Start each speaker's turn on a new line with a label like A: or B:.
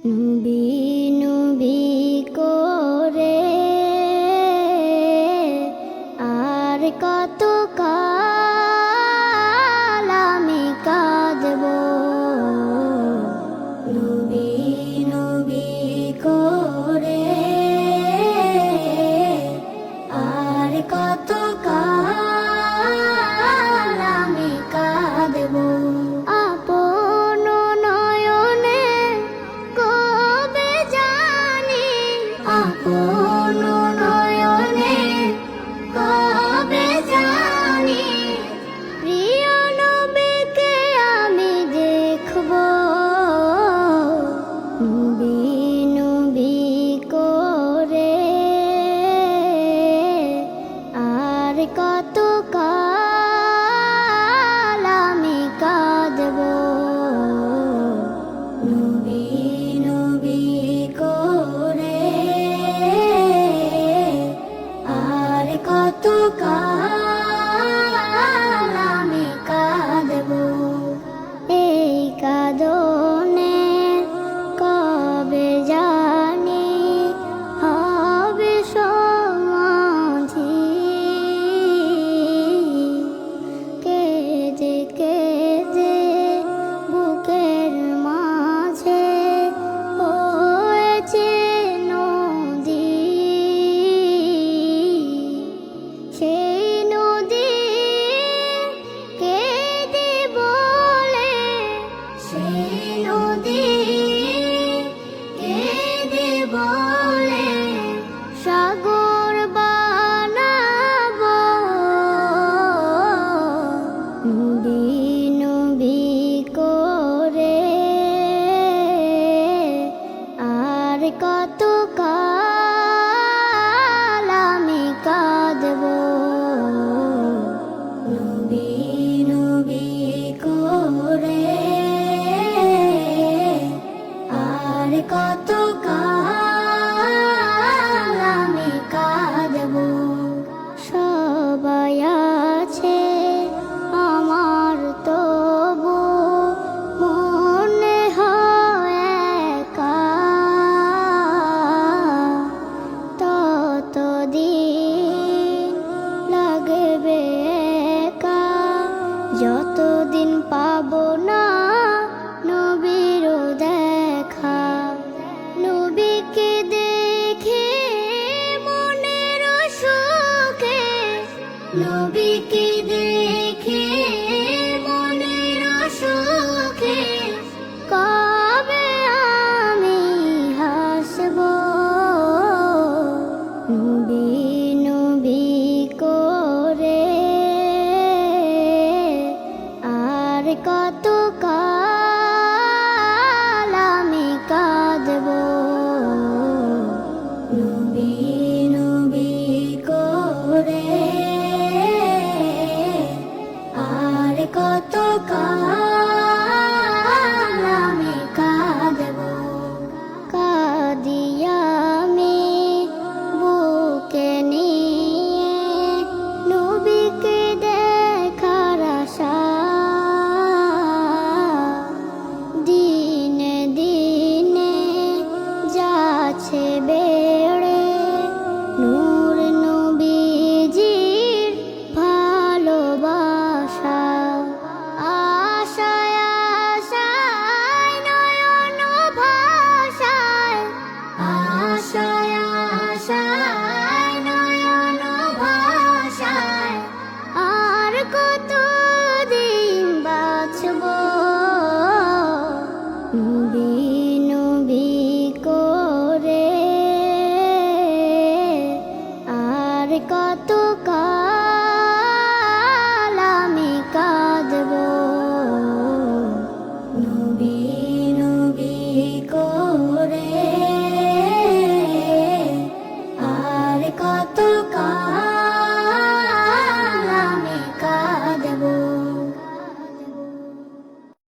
A: নবী নবী করে আর কত কাল আমি কাঁদব। নবী নবী করে আর কত কাল আমি কাঁদব। আপন নয়নে কবে জানি, আপন নয়নে কবে জানি প্রিয় নবীকে আমি দেখব। নবী নবী করে আর কত কাল আমি কাঁদব। নবী নবী করে আর কত কাল আমি কাঁদব। এই কাঁদনে কবে জানি হবে সমাধি। কেঁদে কেঁদে বুকের মাঝে হয়েছে নদী। সেই নদী কেঁদে বলে, সেই নদী কেঁদে বলে সাগর বানাবো। নবী নবী করে আর কত কাল আমি কাঁদব। নবী নবী করে আর কত কাল আমি কাঁদব। সবাই আছে আমার তবু মনে হয় একা। ততদিন লাগবে একা যতদিন পাবো না নবীর দেখা। নবীকে দেখে মনের সুখে, নবীকে দেখে মনের সুখে কবে আমি হাসব। নবী নবী করে আর কত কাল আমি কাঁদব। নবী নবী করে আর কত কাল আমি কাঁদব। কাঁদি আমি বুকে নিয়ে নবীকে দেখার আশা। দিনে দিনে যাচ্ছে বেড়ে নূর নবীজির ভালোবাসা। আশায় আশায় নয়ন ভাষায়, আশায় আশায় নয়ন ভাষায় আর কতদিন বাঁচব। নবী নবী করে আর কত